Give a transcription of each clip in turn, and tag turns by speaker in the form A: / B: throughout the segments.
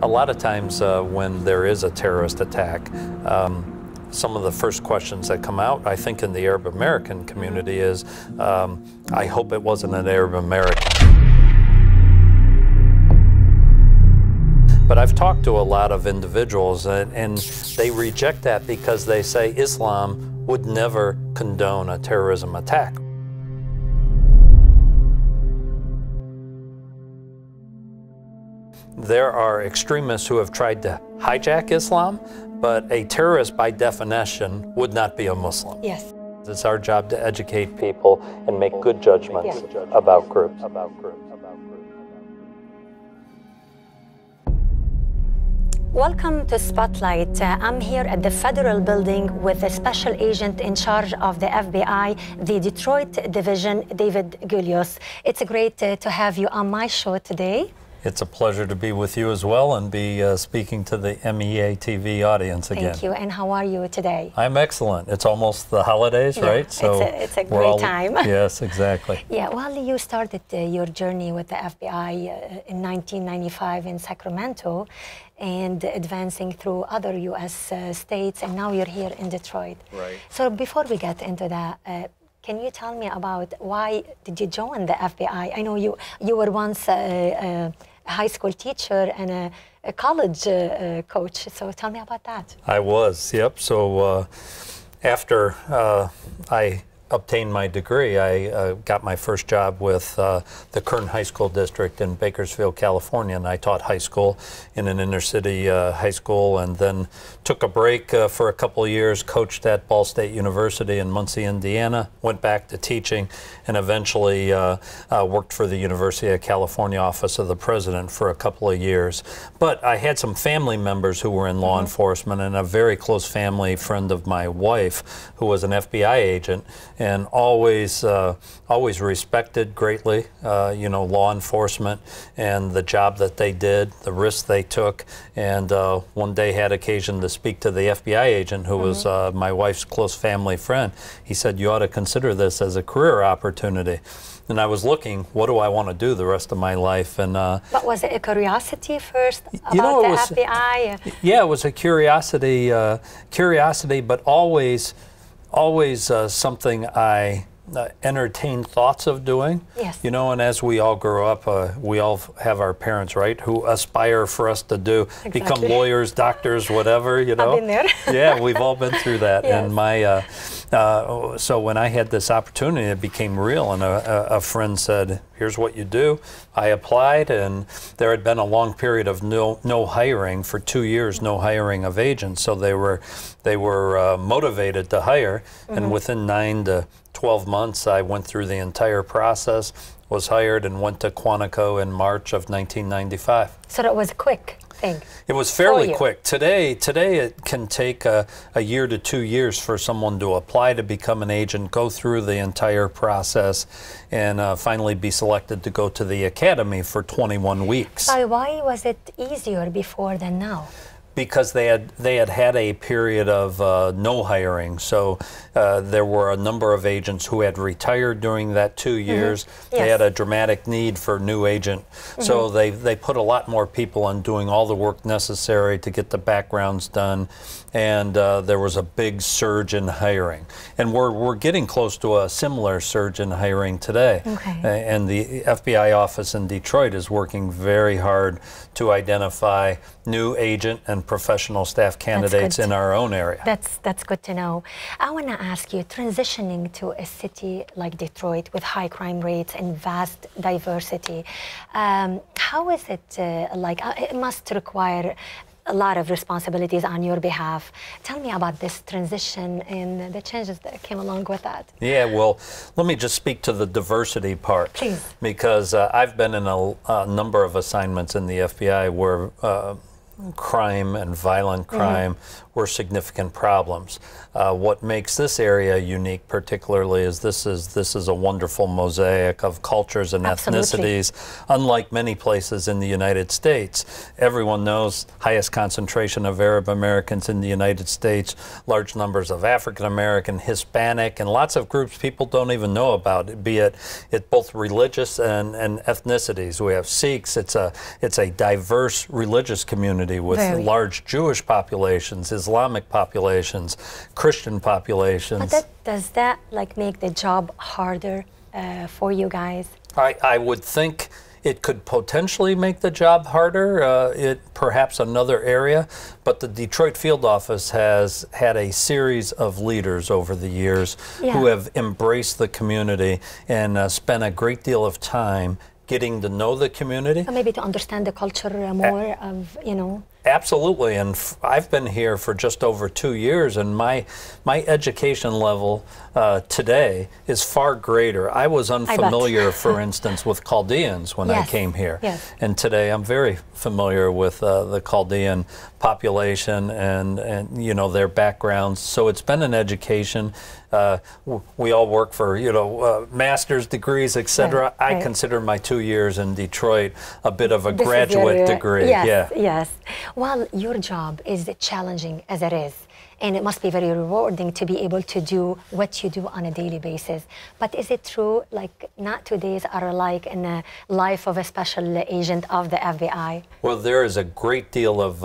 A: A lot of times when there is a terrorist attack, some of the first questions that come out, I think in the Arab American community is, I hope it wasn't an Arab American. But I've talked to a lot of individuals and they reject that because they say Islam would never condone a terrorism attack. There are extremists who have tried to hijack Islam, but a terrorist by definition would not be a Muslim.
B: Yes.
A: It's our job to educate people and make good judgments about groups.
B: Welcome to Spotlight. I'm here at the Federal Building with the Special Agent in charge of the FBI, the Detroit Division, David Gelios. It's great to have you on my show today.
A: It's a pleasure to be with you as well and be speaking to the MEA TV audience again.
B: Thank you. And how are you today?
A: I'm excellent. It's almost the holidays, right?
B: So it's a great time.
A: Yes, exactly.
B: Yeah, well, you started your journey with the FBI in 1995 in Sacramento and advancing through other U.S. states, and now you're here in Detroit.
A: Right.
B: So before we get into that, can you tell me about why did you join the FBI? I know you were once a high school teacher and a college coach, so tell me about that.
A: I was, yep. So after I obtained my degree, I got my first job with the Kern High School District in Bakersfield, California, and I taught high school in an inner city high school, and then took a break for a couple of years, coached at Ball State University in Muncie, Indiana, went back to teaching, and eventually worked for the University of California Office of the President for a couple of years. But I had some family members who were in law enforcement, and a very close family friend of my wife who was an FBI agent, and always respected greatly, you know, law enforcement and the job that they did, the risks they took, and one day had occasion to speak to the FBI agent who was my wife's close family friend. He said, "You ought to consider this as a career opportunity." And I was looking, what do I want to do the rest of my life? And
B: but was it a curiosity first about the FBI?
A: Yeah, it was a curiosity, but always something I entertained thoughts of doing.
B: Yes.
A: You know, and as we all grow up, we all have our parents, right, who aspire for us to do, become lawyers, doctors, whatever, you know.
B: I've been there.
A: Yeah, we've all been through that.
B: Yes.
A: And my, so when I had this opportunity, it became real, and a friend said, "Here's what you do." I applied, and there had been a long period of no hiring for 2 years, no hiring of agents. So they were motivated to hire, and within 9 to 12 months, I went through the entire process, was hired, and went to Quantico in March of 1995.
B: So that was quick.
A: It was fairly quick. Today it can take a year to 2 years for someone to apply to become an agent, go through the entire process, and finally be selected to go to the academy for 21 weeks.
B: Why was it easier before than now?
A: Because they had a period of no hiring. So there were a number of agents who had retired during that 2 years.
B: Yes.
A: They had a dramatic need for a new agent. So they put a lot more people on doing all the work necessary to get the backgrounds done. And there was a big surge in hiring. And we're getting close to a similar surge in hiring today. And the FBI office in Detroit is working very hard to identify new agent and professional staff candidates in our own area.
B: That's good to know. I want to ask you, transitioning to a city like Detroit with high crime rates and vast diversity, how is it like? It must require a lot of responsibilities on your behalf. Tell me about this transition and the changes that came along with that.
A: Yeah, well, let me just speak to the diversity part.
B: Please.
A: Because I've been in a number of assignments in the FBI where crime and violent crime were significant problems. What makes this area unique particularly is this is a wonderful mosaic of cultures and ethnicities. Unlike many places in the United States, everyone knows highest concentration of Arab Americans in the United States, large numbers of African American, Hispanic, and lots of groups people don't even know about, be it both religious and ethnicities. We have Sikhs. It's a diverse religious community with large Jewish populations, Islamic populations, Christian populations.
B: But does that like make the job harder for you guys?
A: I would think it could potentially make the job harder, perhaps another area, but the Detroit field office has had a series of leaders over the years who have embraced the community and spent a great deal of time getting to know the community.
B: Or maybe to understand the culture more of, you know.
A: Absolutely, and I've been here for just over 2 years, and my education level today is far greater. I was unfamiliar, for instance, with Chaldeans when I came here, and today I'm very familiar with the Chaldean population and you know, their backgrounds. So it's been an education. We all work for, you know, master's degrees, etc. I consider my 2 years in Detroit a bit of a graduate degree.
B: Yes. Well, your job is challenging as it is, and it must be very rewarding to be able to do what you do on a daily basis. But is it true, like, not 2 days are like in the life of a special agent of the FBI?
A: Well, there is a great deal of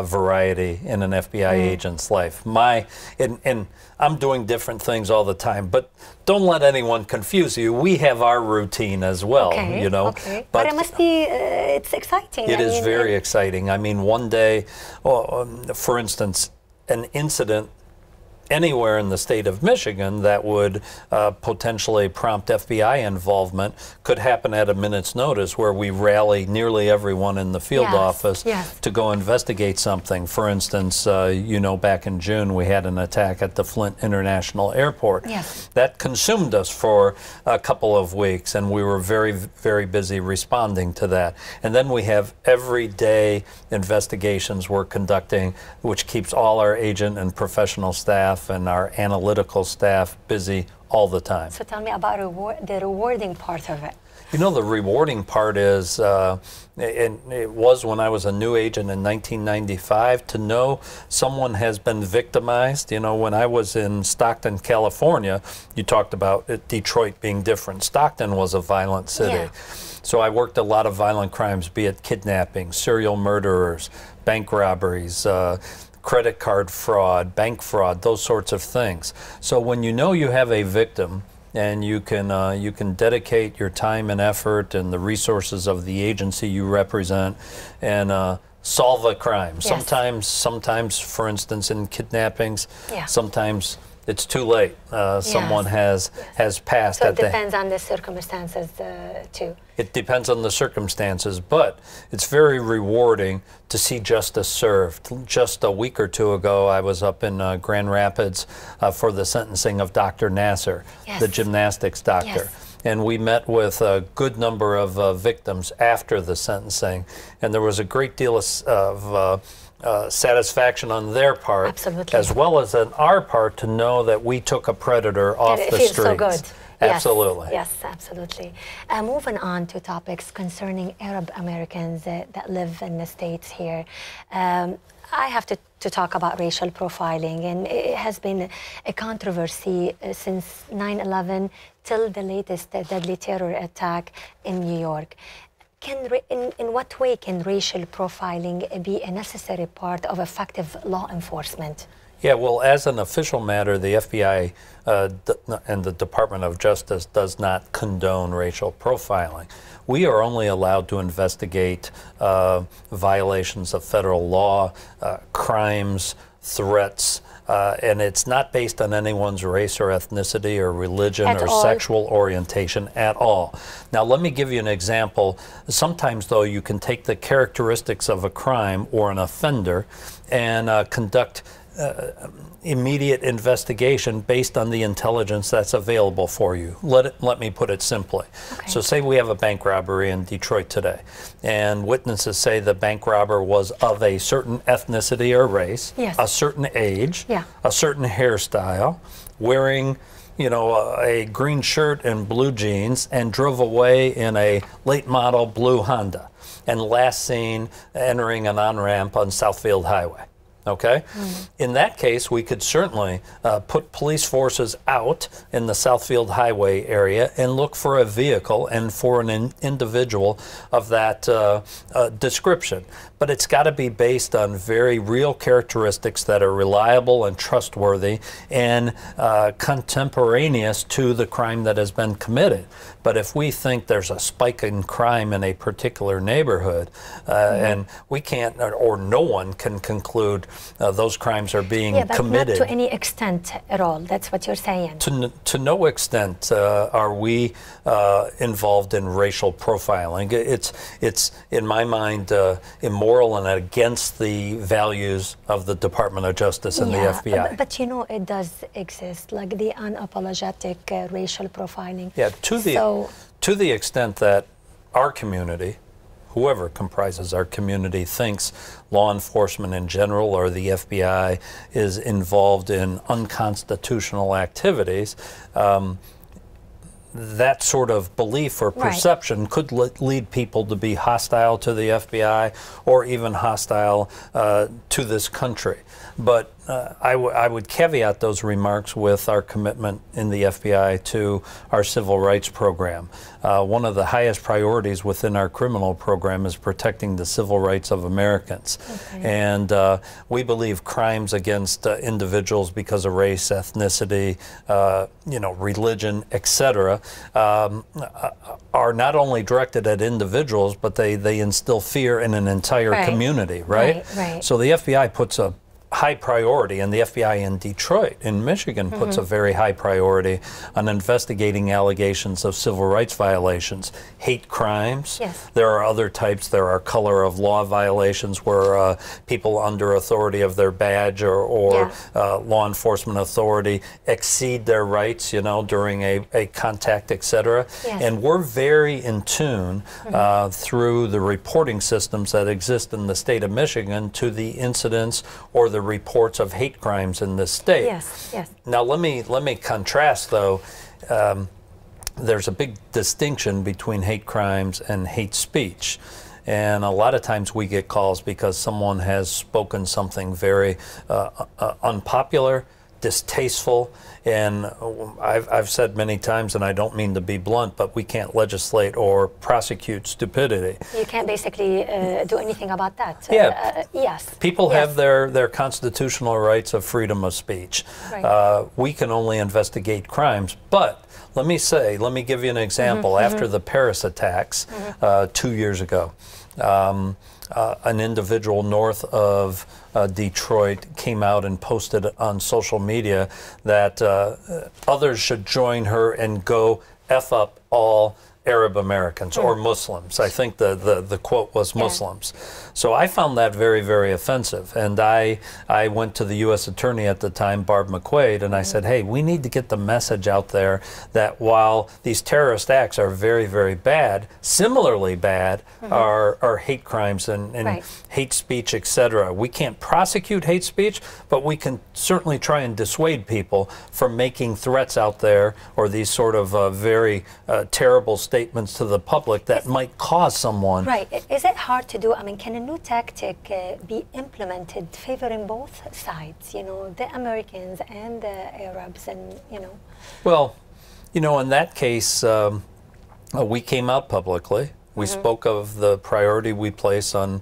A: variety in an FBI agent's life. And I'm doing different things all the time, but don't let anyone confuse you. We have our routine as well, you know.
B: But it must be, it's exciting.
A: It is very exciting. I mean, one day, for instance, an incident anywhere in the state of Michigan that would potentially prompt FBI involvement could happen at a minute's notice, where we rally nearly everyone in the field office to go investigate something. For instance, you know, back in June we had an attack at the Flint International Airport. That consumed us for a couple of weeks, and we were very, very busy responding to that. And then we have everyday investigations we're conducting, which keeps all our agent and professional staff and our analytical staff busy all the time.
B: So tell me about the rewarding part of it.
A: You know, the rewarding part is, and it was when I was a new agent in 1995, to know someone has been victimized. You know, when I was in Stockton, California, you talked about Detroit being different. Stockton was a violent city. So I worked a lot of violent crimes, be it kidnapping, serial murderers, bank robberies, credit card fraud, bank fraud, those sorts of things. So when you know you have a victim and you can dedicate your time and effort and the resources of the agency you represent and solve a crime. Sometimes, for instance, in kidnappings, sometimes it's too late. Someone has passed.
B: So it depends on the circumstances too.
A: It depends on the circumstances, but it's very rewarding to see justice served. Just a week or two ago, I was up in Grand Rapids for the sentencing of Dr. Nasser, the gymnastics doctor. And we met with a good number of victims after the sentencing, and there was a great deal of satisfaction on their part, as well as on our part, to know that we took a predator off the streets.
B: So good.
A: Absolutely.
B: Yes, absolutely. Moving on to topics concerning Arab Americans that live in the States here. I have to talk about racial profiling, and it has been a controversy since 9/11 till the latest deadly terror attack in New York. In what way can racial profiling be a necessary part of effective law enforcement?
A: Yeah, well, as an official matter, the FBI and the Department of Justice does not condone racial profiling. We are only allowed to investigate violations of federal law, crimes, threats, and it's not based on anyone's race or ethnicity or religion or sexual orientation at all. Now, let me give you an example. Sometimes, though, you can take the characteristics of a crime or an offender and conduct immediate investigation based on the intelligence that's available for you. Let me put it simply.
B: Okay.
A: So say we have a bank robbery in Detroit today, and witnesses say the bank robber was of a certain ethnicity or race,
B: yes,
A: a certain age,
B: yeah,
A: a certain hairstyle, wearing, you know, a green shirt and blue jeans, and drove away in a late model blue Honda, and last seen entering an on-ramp on Southfield Highway. Okay? In that case, we could certainly put police forces out in the Southfield Highway area and look for a vehicle and for an individual of that description. But it's got to be based on very real characteristics that are reliable and trustworthy and contemporaneous to the crime that has been committed. But if we think there's a spike in crime in a particular neighborhood, and we can't, or no one can conclude those crimes are being committed.
B: Not to any extent at all. That's what you're saying.
A: To no extent are we involved in racial profiling. It's in my mind immoral and against the values of the Department of Justice and the FBI.
B: But you know, it does exist, like the unapologetic racial profiling.
A: Yeah, to the extent that our community, whoever comprises our community, thinks law enforcement in general or the FBI is involved in unconstitutional activities, that sort of belief or perception could lead people to be hostile to the FBI or even hostile to this country. But I would caveat those remarks with our commitment in the FBI to our civil rights program. One of the highest priorities within our criminal program is protecting the civil rights of Americans. Okay. And we believe crimes against individuals because of race, ethnicity, you know, religion, etc., are not only directed at individuals, but they instill fear in an entire community, right? So the FBI puts a high priority, and the FBI in Detroit, in Michigan, puts a very high priority on investigating allegations of civil rights violations, hate crimes. Yes. There are other types. There are color of law violations where people under authority of their badge or law enforcement authority exceed their rights, you know, during a contact, etc. Yes. And we're very in tune through the reporting systems that exist in the state of Michigan to the incidents or the reports of hate crimes in this state.
B: Yes, yes.
A: Now let me contrast though. There's a big distinction between hate crimes and hate speech. And a lot of times we get calls because someone has spoken something very unpopular, distasteful, and I've said many times, and I don't mean to be blunt, but we can't legislate or prosecute stupidity.
B: You can't basically do anything about that. Yes.
A: People have their constitutional rights of freedom of speech. Right. We can only investigate crimes, but let me give you an example. After the Paris attacks 2 years ago, an individual north of Detroit came out and posted on social media that others should join her and go F up all Arab Americans or Muslims. I think the quote was Muslims. So I found that very, very offensive. And I went to the U.S. Attorney at the time, Barb McQuaid, and I said, hey, we need to get the message out there that while these terrorist acts are very, very bad, similarly bad are hate crimes and hate speech, etc. We can't prosecute hate speech, but we can certainly try and dissuade people from making threats out there or these sort of very terrible statements to the public that might cause someone.
B: Right. Is it hard to do? I mean, can a new tactic be implemented favoring both sides, you know, the Americans and the Arabs and, you know?
A: Well, you know, in that case, we came out publicly. We spoke of the priority we place on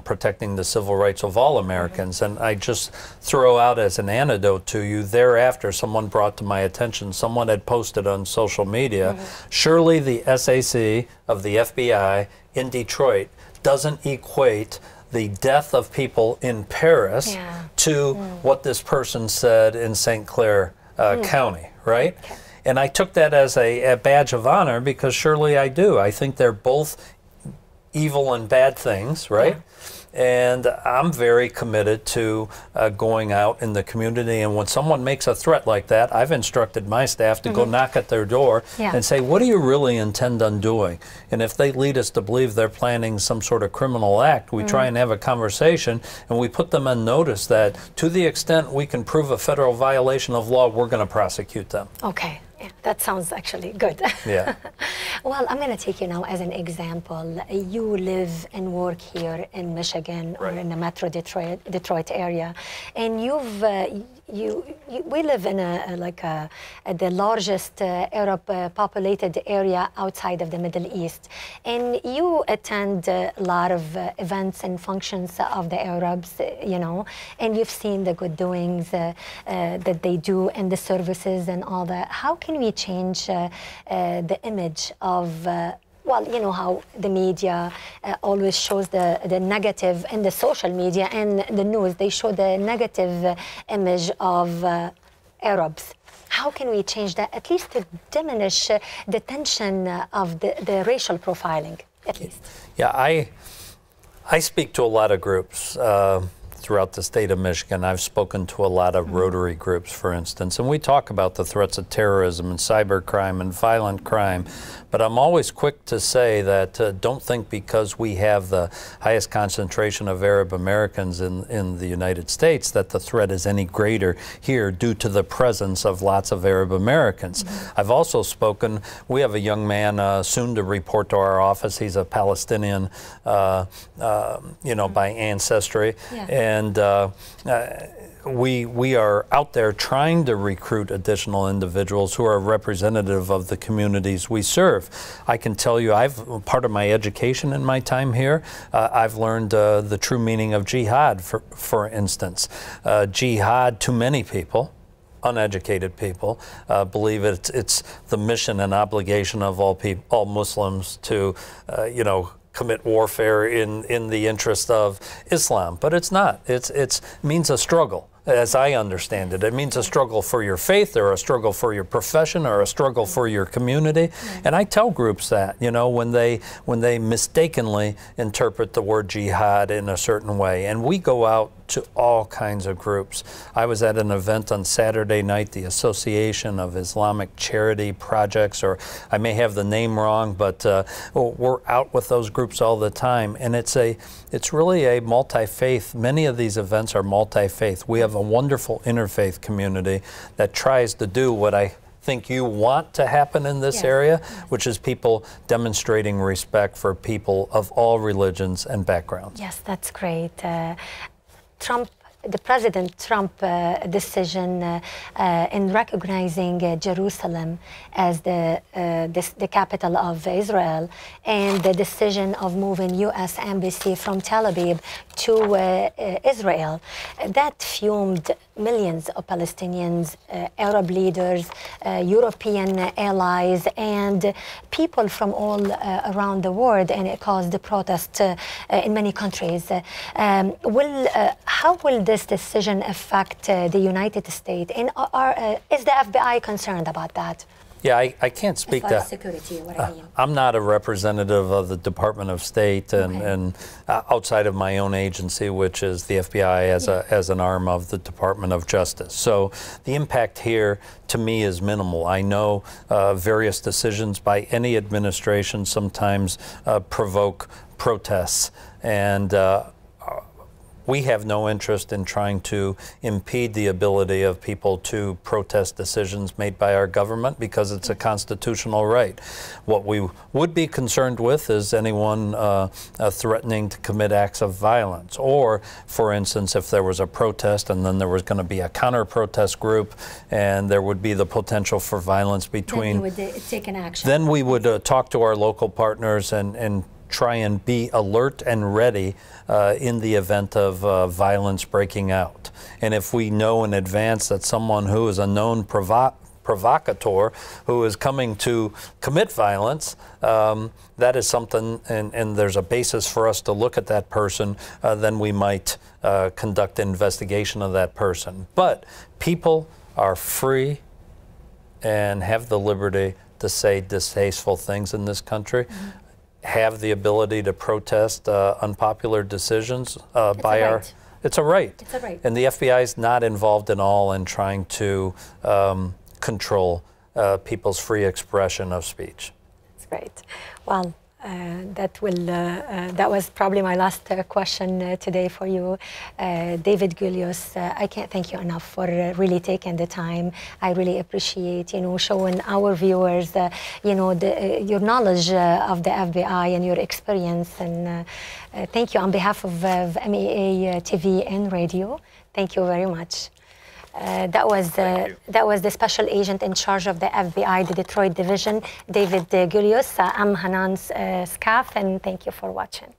A: protecting the civil rights of all Americans. And I just throw out as an anecdote to you, thereafter someone brought to my attention, someone had posted on social media, surely the SAC of the FBI in Detroit doesn't equate the death of people in Paris to what this person said in St. Clair County, right? Okay. And I took that as a badge of honor because surely I do. I think they're both evil and bad things, right? And I'm very committed to going out in the community. And when someone makes a threat like that, I've instructed my staff to go knock at their door and say, what do you really intend on doing? And if they lead us to believe they're planning some sort of criminal act, we try and have a conversation, and we put them on notice that to the extent we can prove a federal violation of law, we're going to prosecute them.
B: Okay. Yeah, that sounds actually good.
A: Yeah.
B: Well, I'm going to take you now as an example. You live and work here in Michigan or in the Metro Detroit area, and we live in the largest Arab populated area outside of the Middle East, and you attend a lot of events and functions of the Arabs, you know, and you've seen the good doings that they do and the services and all that. How can we change the image of well, you know how the media always shows the negative in the social media and the news. They show the negative image of Arabs. How can we change that, at least to diminish the tension of the racial profiling, at least?
A: Yeah, I speak to a lot of groups throughout the state of Michigan. I've spoken to a lot of Rotary groups, for instance, and we talk about the threats of terrorism and cybercrime and violent crime. But I'm always quick to say that don't think because we have the highest concentration of Arab Americans in the United States that the threat is any greater here due to the presence of lots of Arab Americans. I've also spoken, we have a young man soon to report to our office. He's a Palestinian, you know, by ancestry. And we are out there trying to recruit additional individuals who are representative of the communities we serve. I can tell you, part of my education in my time here, I've learned the true meaning of jihad, for instance. Jihad, to many people, uneducated people, believe it's the mission and obligation of all Muslims to, you know, commit warfare in the interest of Islam, but it's not. It means a struggle, as I understand it. It means a struggle for your faith, or a struggle for your profession, or a struggle for your community. And I tell groups that, you know, when they mistakenly interpret the word jihad in a certain way. And we go out to all kinds of groups. I was at an event on Saturday night, the Association of Islamic Charity Projects, or I may have the name wrong, but we're out with those groups all the time. And it's really a multi-faith. Many of these events are multi-faith. We have a wonderful interfaith community that tries to do what I think you want to happen in this area, which is people demonstrating respect for people of all religions and backgrounds.
B: Yes, that's great. The President Trump decision in recognizing Jerusalem as the capital of Israel, and the decision of moving U.S. embassy from Tel Aviv to Israel, that fumed millions of Palestinians, Arab leaders, European allies, and people from all around the world, and it caused the protest in many countries. How will this decision affect the United States? And is the FBI concerned about that?
A: Yeah, I can't speak to
B: security. What I mean,
A: I'm not a representative of the Department of State, and outside of my own agency, which is the FBI as an arm of the Department of Justice. So the impact here to me is minimal. I know various decisions by any administration sometimes provoke protests, and we have no interest in trying to impede the ability of people to protest decisions made by our government, because it's a constitutional right. What we would be concerned with is anyone threatening to commit acts of violence, or, for instance, if there was a protest and then there was going to be a counter-protest group and there would be the potential for violence between...
B: Then you would take an action.
A: Then we would talk to our local partners and try and be alert and ready in the event of violence breaking out. And if we know in advance that someone who is a known provocateur who is coming to commit violence, that is something, and there's a basis for us to look at that person, then we might conduct an investigation of that person. But people are free and have the liberty to say distasteful things in this country. have the ability to protest unpopular decisions by our... It's a right.
B: It's a right.
A: And the FBI is not involved at all in trying to control people's free expression of speech.
B: That's great. Well, that was probably my last question today for you, David Gelios. I can't thank you enough for really taking the time. I really appreciate, showing our viewers, your knowledge of the FBI and your experience. And thank you on behalf of MEA TV and radio. Thank you very much. That was the special agent in charge of the FBI, the Detroit division, David Gelios. I'm Hanan Skaf, and thank you for watching.